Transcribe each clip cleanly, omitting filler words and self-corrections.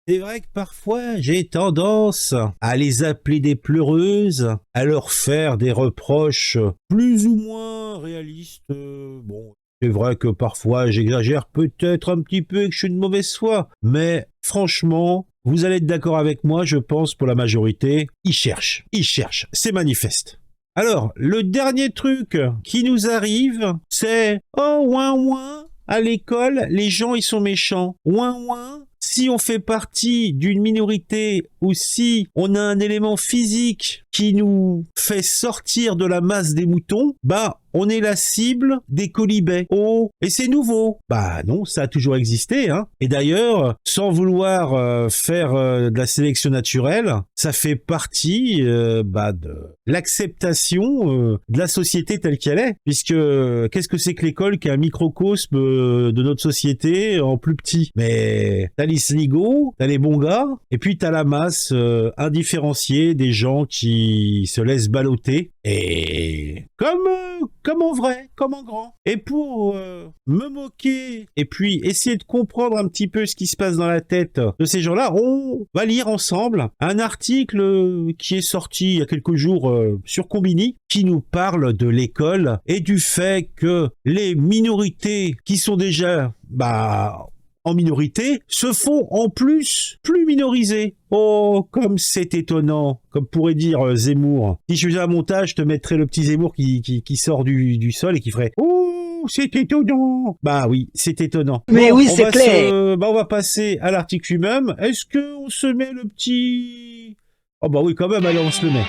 C'est vrai que parfois j'ai tendance à les appeler des pleureuses, à leur faire des reproches plus ou moins réalistes. Bon, c'est vrai que parfois j'exagère peut-être un petit peu et que je suis de mauvaise foi, mais franchement, vous allez être d'accord avec moi, je pense pour la majorité, ils cherchent, c'est manifeste. Alors, le dernier truc qui nous arrive, c'est oh ouin ouin, à l'école, les gens ils sont méchants. Ouin ouin, si on fait partie d'une minorité ou si on a un élément physique qui nous fait sortir de la masse des moutons, bah on est la cible des colibets. Oh, et c'est nouveau. Bah non, ça a toujours existé, hein. Et d'ailleurs, sans vouloir faire de la sélection naturelle, ça fait partie de l'acceptation de la société telle qu'elle est. Puisque qu'est-ce que c'est que l'école qui est un microcosme de notre société en plus petit? Mais t'as les sligots, t'as les bons gars, et puis t'as la masse indifférenciée des gens qui se laissent balloter. Et comme en vrai, comme en grand. Et pour me moquer et puis essayer de comprendre un petit peu ce qui se passe dans la tête de ces gens-là, on va lire ensemble un article qui est sorti il y a quelques jours sur Combini qui nous parle de l'école et du fait que les minorités qui sont déjà en minorité se font en plus minorisées. Oh, comme c'est étonnant, comme pourrait dire Zemmour. Si je faisais un montage, je te mettrais le petit Zemmour qui sort du sol et qui ferait oh, c'est étonnant. Bah oui, c'est étonnant. Mais Bon, oui, c'est clair. on va passer à l'article lui-même. Est-ce que on se met le petit... Oh bah oui, quand même, allez, on se le met.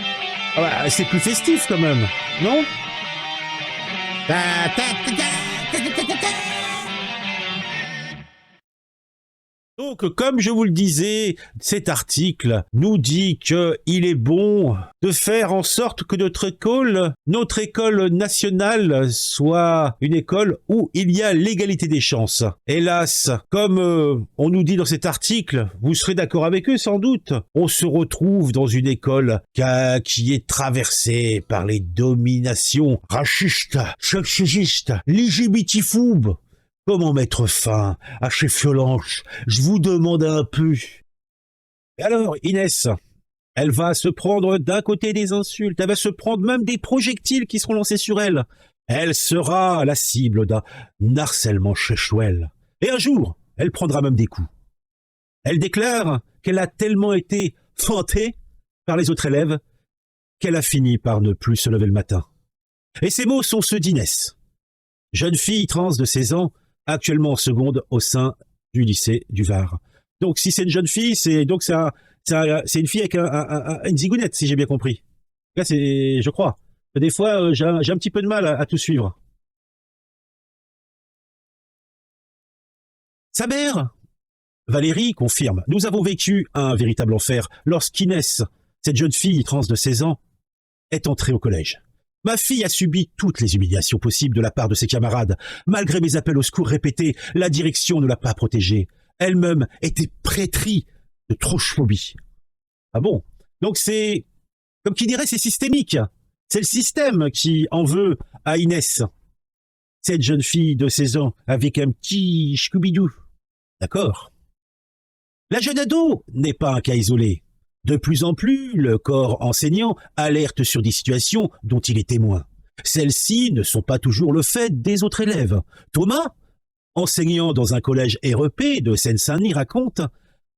Ah bah, c'est plus festif quand même, non? Donc, comme je vous le disais, cet article nous dit qu'il est bon de faire en sorte que notre école nationale, soit une école où il y a l'égalité des chances. Hélas, comme on nous dit dans cet article, vous serez d'accord avec eux sans doute, on se retrouve dans une école qui est traversée par les dominations racistes, sexistes, LGBTphobes. Comment mettre fin à ces violences? Je vous demande un peu. Et alors, Inès, elle va se prendre d'un côté des insultes, elle va se prendre même des projectiles qui seront lancés sur elle. Elle sera la cible d'un harcèlement sexuel. Et un jour, elle prendra même des coups. Elle déclare qu'elle a tellement été fantée par les autres élèves qu'elle a fini par ne plus se lever le matin. Et ces mots sont ceux d'Inès, jeune fille trans de 16 ans, actuellement en seconde au sein du lycée du Var. Donc, si c'est une jeune fille, c'est une fille avec une zigounette, si j'ai bien compris. Là, je crois. Des fois, j'ai un petit peu de mal à tout suivre. Sa mère, Valérie, confirme. Nous avons vécu un véritable enfer lorsqu'Inès, cette jeune fille trans de 16 ans, est entrée au collège. Ma fille a subi toutes les humiliations possibles de la part de ses camarades. Malgré mes appels au secours répétés, la direction ne l'a pas protégée. Elle-même était prêtrie de trochophobie. Ah bon? Donc comme qui dirait, c'est systémique. C'est le système qui en veut à Inès, cette jeune fille de 16 ans avec un petit Scooby-Doo. D'accord? La jeune ado n'est pas un cas isolé. De plus en plus, le corps enseignant alerte sur des situations dont il est témoin. Celles-ci ne sont pas toujours le fait des autres élèves. Thomas, enseignant dans un collège REP de Seine-Saint-Denis, raconte: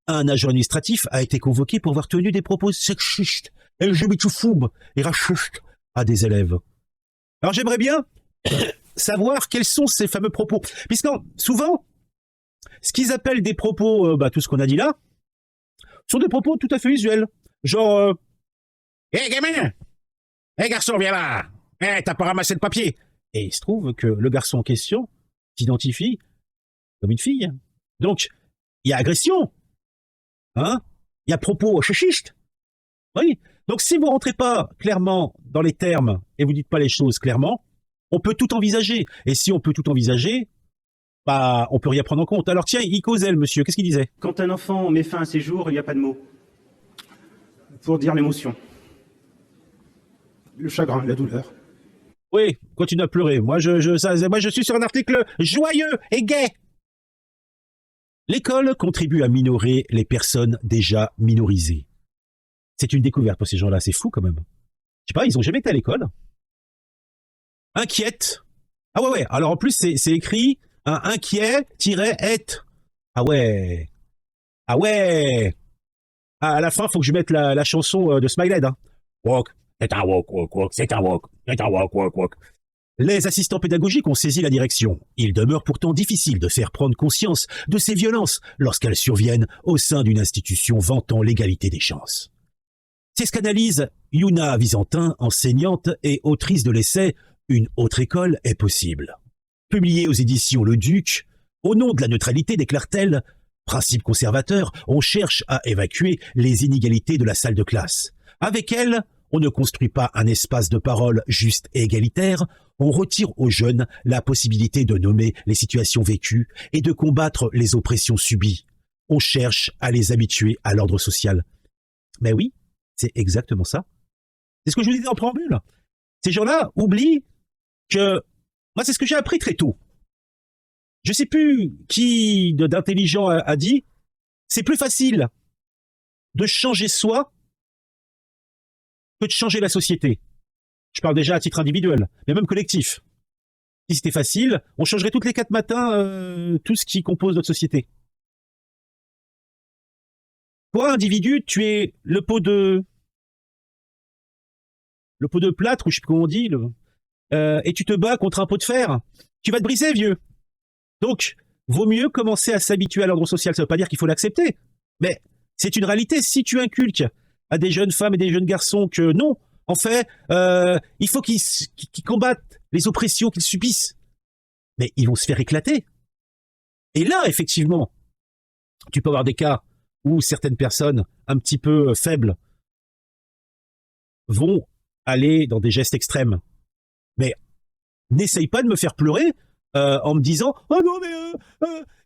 un agent administratif a été convoqué pour avoir tenu des propos sexistes, LGBTphobes et racistes à des élèves. Alors j'aimerais bien savoir quels sont ces fameux propos. Puisque souvent, ce qu'ils appellent des propos, tout ce qu'on a dit là, sont des propos tout à fait usuels. Genre, hé gamin, hé garçon, viens là, hé, t'as pas ramassé le papier. Et il se trouve que le garçon en question s'identifie comme une fille. Donc, il y a agression, hein, il y a propos sexistes. Oui. Donc, si vous rentrez pas clairement dans les termes et vous dites pas les choses clairement, on peut tout envisager. Et si on peut tout envisager, bah, on peut rien prendre en compte. Alors tiens, il causait, le monsieur, qu'est-ce qu'il disait? Quand un enfant met fin à ses jours, il n'y a pas de mots pour dire l'émotion. Le chagrin, la douleur. Oui, continue à pleurer. Moi, je suis sur un article joyeux et gai. L'école contribue à minorer les personnes déjà minorisées. C'est une découverte pour ces gens-là, c'est fou quand même. Je sais pas, ils ont jamais été à l'école. Inquiète. Ah ouais, alors en plus c'est écrit un inquiet-être. Ah ouais. Ah ouais. Ah, à la fin, faut que je mette la chanson de Smiley. Hein. Walk. C'est un walk, walk, walk. C'est un walk. C'est un walk, walk, walk. Les assistants pédagogiques ont saisi la direction. Il demeure pourtant difficile de faire prendre conscience de ces violences lorsqu'elles surviennent au sein d'une institution vantant l'égalité des chances. C'est ce qu'analyse Yuna Visantin, enseignante et autrice de l'essai « Une autre école est possible ». Publié aux éditions Le Duc, au nom de la neutralité, déclare-t-elle « Principe conservateur, on cherche à évacuer les inégalités de la salle de classe. Avec elle, on ne construit pas un espace de parole juste et égalitaire, on retire aux jeunes la possibilité de nommer les situations vécues et de combattre les oppressions subies. On cherche à les habituer à l'ordre social. » Mais oui, c'est exactement ça. C'est ce que je vous disais en préambule. Ces gens-là oublient que... Moi, c'est ce que j'ai appris très tôt. Je sais plus qui d'intelligent a dit, c'est plus facile de changer soi que de changer la société. Je parle déjà à titre individuel, mais même collectif. Si c'était facile, on changerait toutes les 4 matins tout ce qui compose notre société. Pour un individu, tu es le pot de plâtre, ou je sais plus comment on dit, et tu te bats contre un pot de fer. Tu vas te briser, vieux. Donc, vaut mieux commencer à s'habituer à l'ordre social. Ça ne veut pas dire qu'il faut l'accepter, mais c'est une réalité. Si tu inculques à des jeunes femmes et des jeunes garçons que non, en fait, il faut qu'ils combattent les oppressions qu'ils subissent, mais ils vont se faire éclater. Et là, effectivement, tu peux avoir des cas où certaines personnes un petit peu faibles vont aller dans des gestes extrêmes. Mais n'essaye pas de me faire pleurer en me disant « Oh non, mais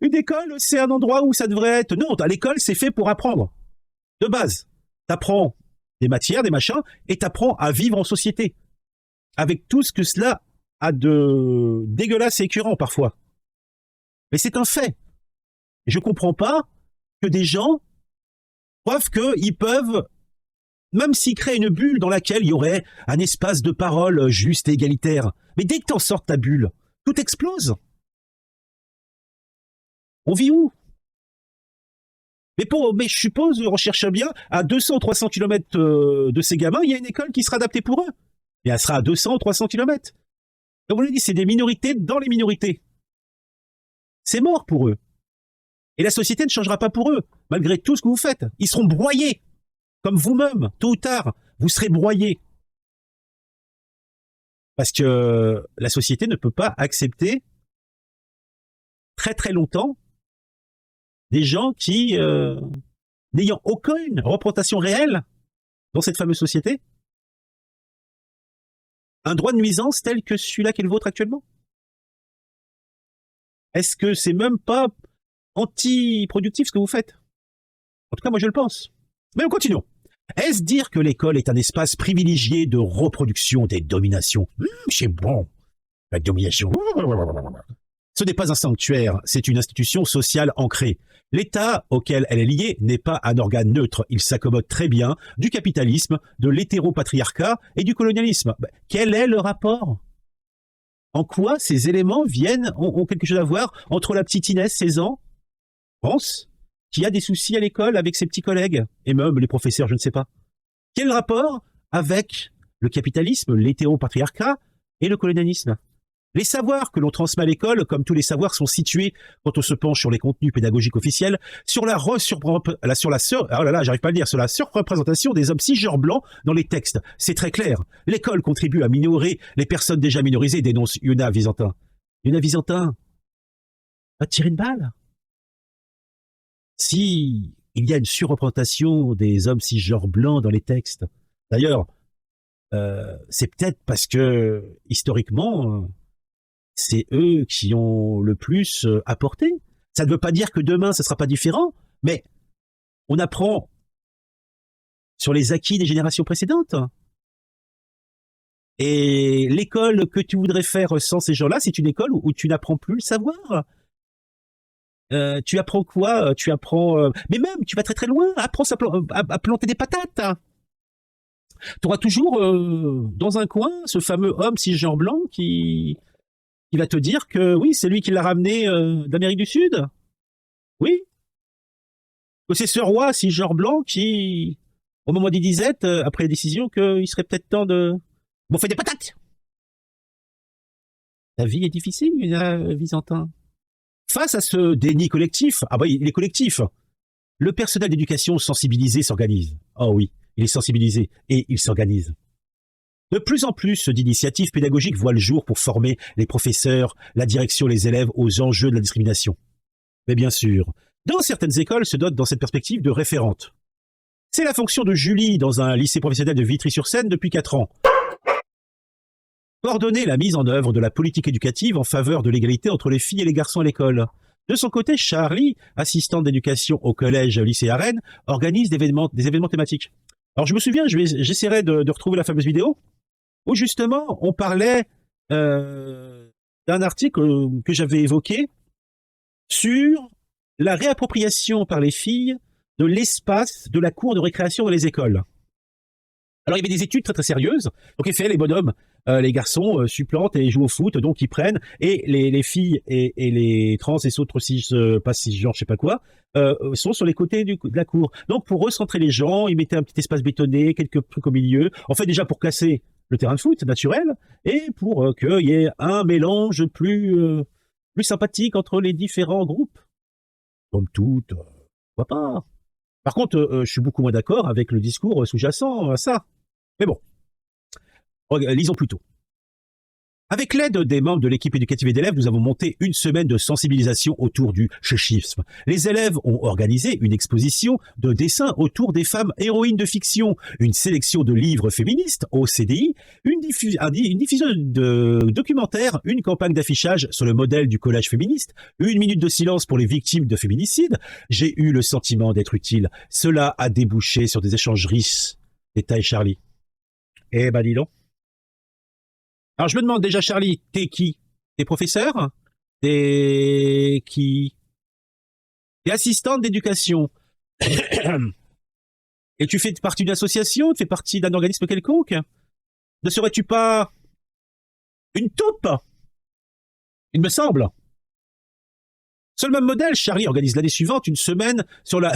une école, c'est un endroit où ça devrait être... » Non, l'école, c'est fait pour apprendre. De base, t'apprends des matières, des machins, et t'apprends à vivre en société. Avec tout ce que cela a de dégueulasse et écœurant parfois. Mais c'est un fait. Je comprends pas que des gens croient qu'ils peuvent, même s'ils créent une bulle dans laquelle il y aurait un espace de parole juste et égalitaire, mais dès que t'en sors de ta bulle, tout explose. On vit où? Mais je suppose, on cherche bien, à 200 ou 300 km de ces gamins, il y a une école qui sera adaptée pour eux. Et elle sera à 200 ou 300 km. Comme on l'a dit, c'est des minorités dans les minorités. C'est mort pour eux. Et la société ne changera pas pour eux, malgré tout ce que vous faites. Ils seront broyés. Comme vous-même, tôt ou tard, vous serez broyés. Parce que la société ne peut pas accepter très très longtemps des gens qui, n'ayant aucune représentation réelle dans cette fameuse société, un droit de nuisance tel que celui-là qui est le vôtre actuellement. Est-ce que c'est même pas anti-productif ce que vous faites? En tout cas, moi je le pense. Mais on continue. Est-ce dire que l'école est un espace privilégié de reproduction des dominations? C'est bon. La domination. Ce n'est pas un sanctuaire, c'est une institution sociale ancrée. L'État auquel elle est liée n'est pas un organe neutre. Il s'accommode très bien du capitalisme, de l'hétéropatriarcat et du colonialisme. Quel est le rapport? En quoi ces éléments ont quelque chose à voir entre la petite Inès, 16 ans, France, qui a des soucis à l'école avec ses petits collègues, et même les professeurs, je ne sais pas. Quel rapport avec le capitalisme, l'hétéropatriarcat et le colonialisme? Les savoirs que l'on transmet à l'école, comme tous les savoirs, sont situés, quand on se penche sur les contenus pédagogiques officiels, sur la surreprésentation des hommes cisgenres blancs dans les textes. C'est très clair. L'école contribue à minorer les personnes déjà minorisées, dénonce Yuna Visantin. Yuna Visantin, va te tirer une balle. Si il y a une surreprésentation des hommes cisgenres blancs dans les textes, d'ailleurs, c'est peut-être parce que, historiquement, c'est eux qui ont le plus apporté. Ça ne veut pas dire que demain, ça ne sera pas différent, mais on apprend sur les acquis des générations précédentes. Et l'école que tu voudrais faire sans ces gens-là, c'est une école où tu n'apprends plus le savoir. Tu apprends quoi? Tu apprends... mais même, tu vas très très loin. Apprends à planter des patates. Tu auras toujours dans un coin ce fameux homme cisgenre blanc qui va te dire que oui, c'est lui qui l'a ramené d'Amérique du Sud. Oui. Que c'est ce roi cisgenre blanc qui, au moment des disettes, après la décision, qu'il serait peut-être temps de bouffer des patates. La vie est difficile, Visantin. Face à ce déni collectif, ah bah il est collectif, le personnel d'éducation sensibilisé s'organise. Oh oui, il est sensibilisé et il s'organise. De plus en plus d'initiatives pédagogiques voient le jour pour former les professeurs, la direction, les élèves aux enjeux de la discrimination. Mais bien sûr, dans certaines écoles se dotent dans cette perspective de référentes. C'est la fonction de Julie dans un lycée professionnel de Vitry-sur-Seine depuis 4 ans. Coordonner la mise en œuvre de la politique éducative en faveur de l'égalité entre les filles et les garçons à l'école. De son côté, Charlie, assistante d'éducation au collège lycée à Rennes, organise des événements thématiques. Alors je me souviens, j'essaierai de retrouver la fameuse vidéo, où justement on parlait d'un article que j'avais évoqué sur la réappropriation par les filles de l'espace de la cour de récréation dans les écoles. Alors il y avait des études très très sérieuses. Donc il fait les bonhommes, les garçons supplantent et jouent au foot, donc ils prennent, et les filles et les trans et autres pas cisgenres, je sais pas quoi, sont sur les côtés de la cour. Donc pour recentrer les gens, ils mettaient un petit espace bétonné, quelques trucs au milieu. En fait déjà pour casser le terrain de foot naturel et pour qu'il y ait un mélange plus sympathique entre les différents groupes. Comme tout, pourquoi pas. Par contre, je suis beaucoup moins d'accord avec le discours sous-jacent à ça. Mais bon, lisons plutôt. Avec l'aide des membres de l'équipe éducative et d'élèves, nous avons monté une semaine de sensibilisation autour du chéchisme. Les élèves ont organisé une exposition de dessins autour des femmes héroïnes de fiction, une sélection de livres féministes au CDI, une diffusion de documentaires, une campagne d'affichage sur le modèle du collège féministe, 1 minute de silence pour les victimes de féminicide. J'ai eu le sentiment d'être utile. Cela a débouché sur des échanges riches. Détaille Charlie. Eh ben dis donc. Alors je me demande déjà, Charlie, t'es qui? T'es professeur? T'es qui? T'es assistante d'éducation. Et tu fais partie d'une association? Tu fais partie d'un organisme quelconque? Ne serais-tu pas une taupe? Il me semble. Sur le même modèle, Charlie organise l'année suivante une semaine sur la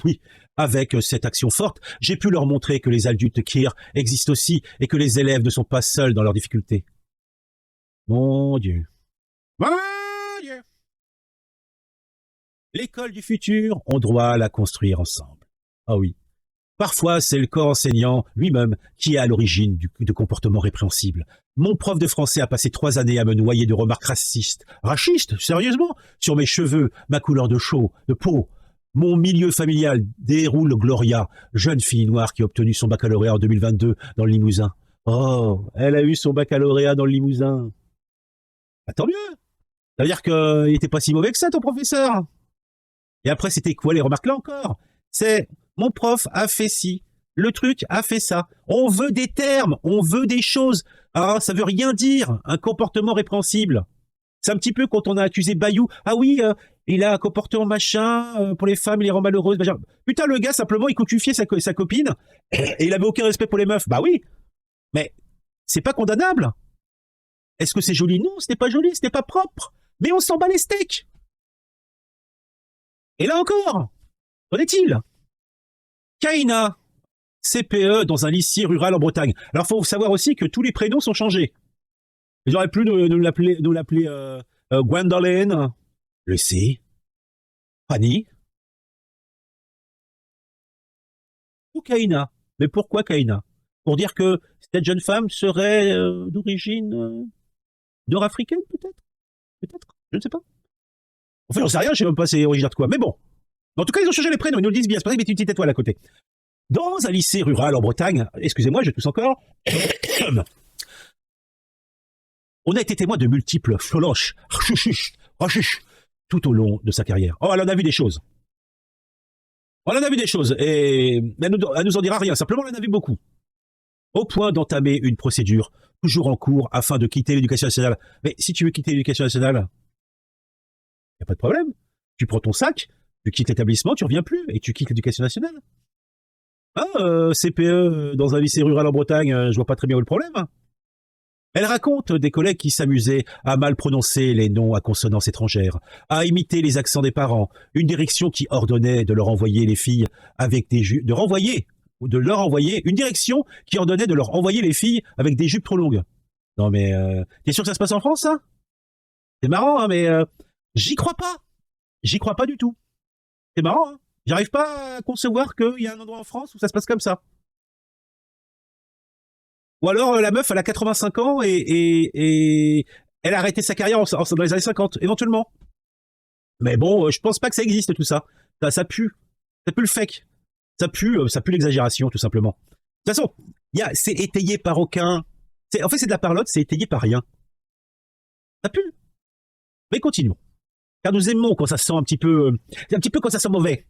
oui. Avec cette action forte, j'ai pu leur montrer que les adultes queer existent aussi et que les élèves ne sont pas seuls dans leurs difficultés. Mon Dieu. Mon Dieu. L'école du futur, on doit la construire ensemble. Ah oui. Parfois, c'est le corps enseignant lui-même qui est à l'origine de comportements répréhensibles. Mon prof de français a passé 3 années à me noyer de remarques racistes. Racistes, sérieusement? Sur mes cheveux, ma couleur de peau. Mon milieu familial déroule Gloria, jeune fille noire qui a obtenu son baccalauréat en 2022 dans le Limousin. Oh, elle a eu son baccalauréat dans le Limousin. Bah, tant mieux. Ça veut dire qu'il était pas si mauvais que ça, ton professeur. Et après, c'était quoi les remarques là encore? C'est... Mon prof a fait ci, le truc a fait ça. On veut des termes, on veut des choses. Ah, ça veut rien dire, un comportement répréhensible. C'est un petit peu quand on a accusé Bayou. Ah oui, il a un comportement machin, pour les femmes, il les rend malheureuses. Putain, le gars, simplement, il cocufiait sa copine, et il avait aucun respect pour les meufs. Bah oui, mais c'est pas condamnable. Est-ce que c'est joli? Non, ce n'est pas joli, ce n'est pas propre. Mais on s'en bat les steaks. Et là encore, qu'en est-il? Kaina, CPE dans un lycée rural en Bretagne. Alors, faut savoir aussi que tous les prénoms sont changés. J'aurais pu nous l'appeler Gwendoline, Lucie, Fanny ou Kaina. Mais pourquoi Kaina? Pour dire que cette jeune femme serait d'origine nord-africaine, peut-être? Peut-être, je ne sais pas. Enfin, j'en sais rien, je ne sais même pas c'est originaire de quoi. Mais bon. En tout cas, ils ont changé les prénoms, ils nous le disent bien. C'est pour ça qu'ils mettent une petite étoile à côté. Dans un lycée rural en Bretagne, excusez-moi, je tousse encore, on a été témoin de multiples floloches, tout au long de sa carrière. Oh, elle en a vu des choses. Elle en a vu des choses, et elle nous en dira rien. Simplement, elle en a vu beaucoup. Au point d'entamer une procédure, toujours en cours, afin de quitter l'éducation nationale. Mais si tu veux quitter l'éducation nationale, il n'y a pas de problème. Tu prends ton sac, tu quittes l'établissement, tu reviens plus, et tu quittes l'éducation nationale. Ah, CPE dans un lycée rural en Bretagne, je vois pas très bien où est le problème. Elle raconte des collègues qui s'amusaient à mal prononcer les noms à consonance étrangère, à imiter les accents des parents, une direction qui ordonnait de leur envoyer les filles avec des jupes, une direction qui ordonnait de leur envoyer les filles avec des jupes trop longues. Non mais, t'es sûr que ça se passe en France, ça? C'est marrant, hein, mais j'y crois pas. J'y crois pas du tout. C'est marrant, hein. J'arrive pas à concevoir qu'il y a un endroit en France où ça se passe comme ça. Ou alors la meuf, elle a 85 ans et elle a arrêté sa carrière dans les années 50, éventuellement. Mais bon, je pense pas que ça existe tout ça. Ça pue. Ça pue le fake. Ça pue l'exagération, tout simplement. De toute façon, c'est étayé par aucun. En fait, c'est de la parlotte, c'est étayé par rien. Ça pue. Mais continuons. Car nous aimons quand ça sent un petit peu quand ça sent mauvais.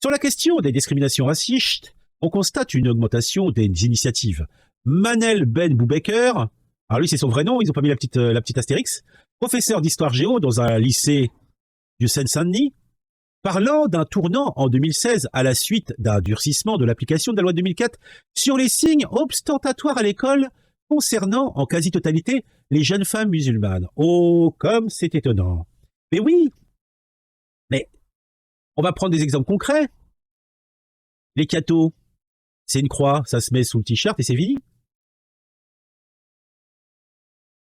Sur la question des discriminations racistes, on constate une augmentation des initiatives. Manel Ben Boubaker, alors lui c'est son vrai nom, ils ont pas mis la petite astérix, professeur d'histoire géo dans un lycée du Seine-Saint-Denis, parlant d'un tournant en 2016 à la suite d'un durcissement de l'application de la loi de 2004 sur les signes ostentatoires à l'école concernant en quasi-totalité les jeunes femmes musulmanes. Oh, comme c'est étonnant. Mais oui, mais on va prendre des exemples concrets. Les cathos, c'est une croix, ça se met sous le t-shirt et c'est fini.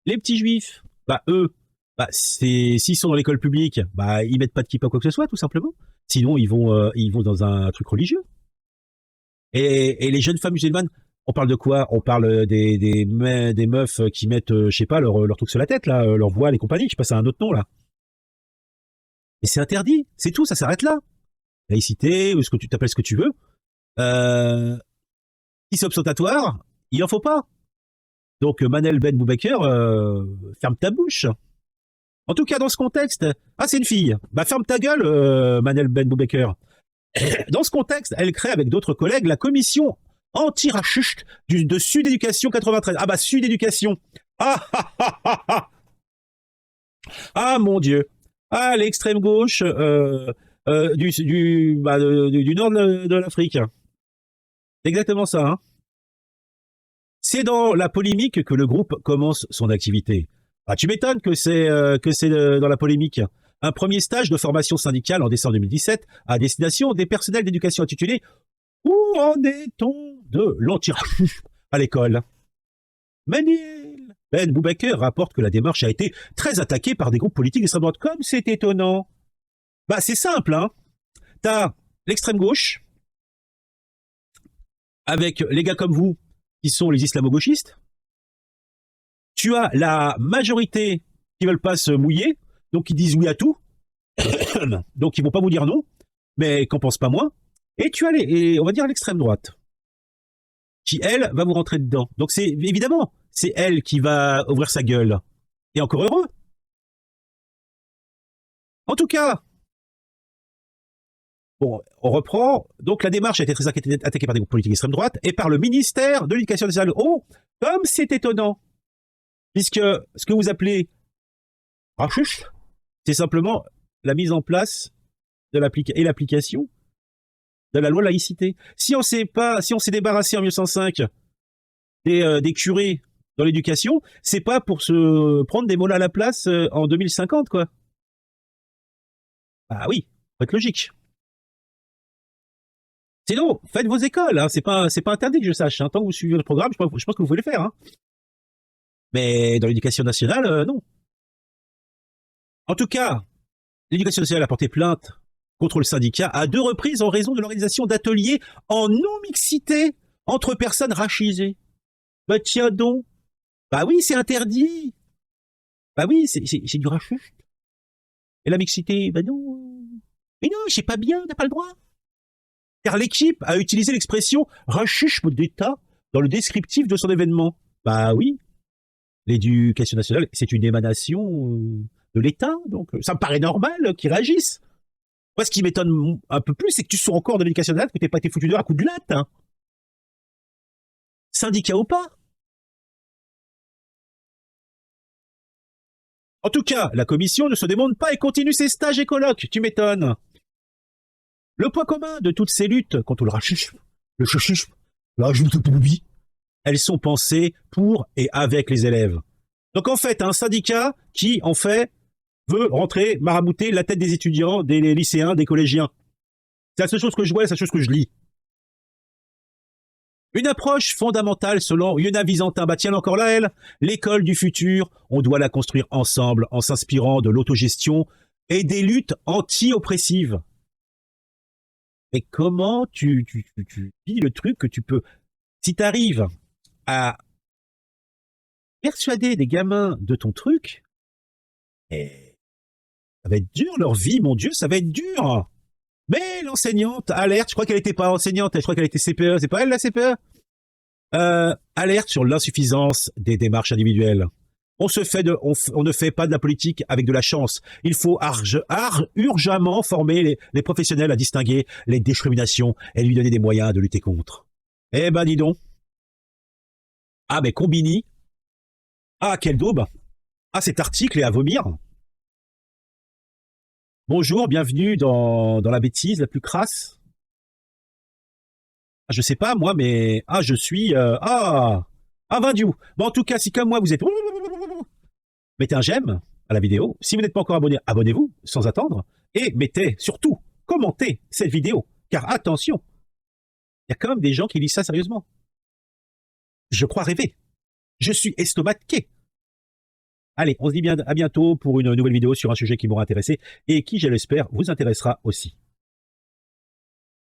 Les petits juifs, eux, s'ils sont dans l'école publique, ils mettent pas de kippa ou quoi que ce soit, tout simplement. Sinon, ils vont dans un truc religieux. Et les jeunes femmes musulmanes, on parle de quoi? On parle des meufs qui mettent, je sais pas, leur truc sur la tête, là, leur voile et compagnie, je sais pas, c'est un autre nom, là. Et c'est interdit, c'est tout, ça s'arrête là. Laïcité, ou ce que tu t'appelles ce que tu veux. Si c'est ostentatoire, il en faut pas. Donc Manel Ben Boubaker, ferme ta bouche. En tout cas, dans ce contexte, c'est une fille. Ferme ta gueule, Manel Ben Boubaker. Dans ce contexte, elle crée avec d'autres collègues la commission anti-raciste de Sud Éducation 93. Sud Éducation. Ah mon Dieu. L'extrême gauche du nord de l'Afrique. C'est exactement ça, hein. C'est dans la polémique que le groupe commence son activité. Tu m'étonnes que c'est dans la polémique. Un premier stage de formation syndicale en décembre 2017 à destination des personnels d'éducation intitulé « Où en est-on de l'antiracisme à l'école ?» Manel Ben Boubaker rapporte que la démarche a été très attaquée par des groupes politiques d'extrême droite. Comme c'est étonnant. C'est simple, hein. T'as l'extrême gauche, avec les gars comme vous, qui sont les islamo-gauchistes. Tu as la majorité qui veulent pas se mouiller, donc qui disent oui à tout, donc ils vont pas vous dire non, mais qu'en pensent pas moins. Et tu as on va dire l'extrême droite, qui elle va vous rentrer dedans. Donc c'est évidemment, c'est elle qui va ouvrir sa gueule. Et encore heureux. En tout cas, bon, on reprend. Donc la démarche a été très attaquée par des groupes politiques d'extrême droite et par le ministère de l'Éducation nationale. Oh, comme c'est étonnant, puisque ce que vous appelez raciste, c'est simplement la mise en place de l'application de la loi laïcité. Si on s'est débarrassé en 1905 des curés dans l'éducation, c'est pas pour se prendre des mollahs à la place en 2050, quoi. Oui, faut être logique. Sinon, faites vos écoles, hein. C'est pas interdit que je sache, hein. Tant que vous suivez le programme, je pense que vous pouvez le faire, hein. Mais dans l'éducation nationale, non. En tout cas, l'éducation nationale a porté plainte contre le syndicat à 2 reprises en raison de l'organisation d'ateliers en non-mixité entre personnes racisées. Tiens donc. Oui, c'est interdit. Oui, c'est du raciste. Et la mixité, non. Mais non, c'est pas bien, on n'a pas le droit. Car l'équipe a utilisé l'expression racisme d'État dans le descriptif de son événement. Oui. L'éducation nationale, c'est une émanation de l'État, donc ça me paraît normal qu'ils réagissent. Moi, ce qui m'étonne un peu plus, c'est que tu sois encore de l'éducation nationale, que t'aies pas été foutu dehors à coup de latte, hein. Syndicat ou pas. En tout cas, la commission ne se démonte pas et continue ses stages et colloques, tu m'étonnes. Le point commun de toutes ces luttes contre le racisme, le chachisme, la judeophobie, elles sont pensées pour et avec les élèves. Donc en fait, un syndicat qui, en fait, veut rentrer, marabouter la tête des étudiants, des lycéens, des collégiens. C'est la seule chose que je vois, la seule chose que je lis. Une approche fondamentale selon Yona Visantin, bah tiens encore là elle, l'école du futur, on doit la construire ensemble en s'inspirant de l'autogestion et des luttes anti-oppressives. Mais comment tu dis le truc que tu peux, si tu arrives à persuader des gamins de ton truc, et ça va être dur leur vie, mon Dieu, ça va être dur. Mais l'enseignante, alerte, je crois qu'elle n'était pas enseignante, je crois qu'elle était CPE, c'est pas elle la CPE? Alerte sur l'insuffisance des démarches individuelles. On ne fait pas de la politique avec de la chance. Il faut urgemment former les professionnels à distinguer les discriminations et lui donner des moyens de lutter contre. Eh ben dis donc. Ah mais Combini. Ah quelle daube. Ah cet article est à vomir. Bonjour, bienvenue dans la bêtise la plus crasse. Je sais pas moi, mais je suis Vindiou. Bon en tout cas, si comme moi vous êtes, mettez un j'aime à la vidéo. Si vous n'êtes pas encore abonné, abonnez-vous sans attendre et mettez surtout commentez cette vidéo. Car attention, il y a quand même des gens qui lisent ça sérieusement. Je crois rêver. Je suis estomaqué. Allez, on se dit bien à bientôt pour une nouvelle vidéo sur un sujet qui m'aura intéressé et qui, je l'espère, vous intéressera aussi.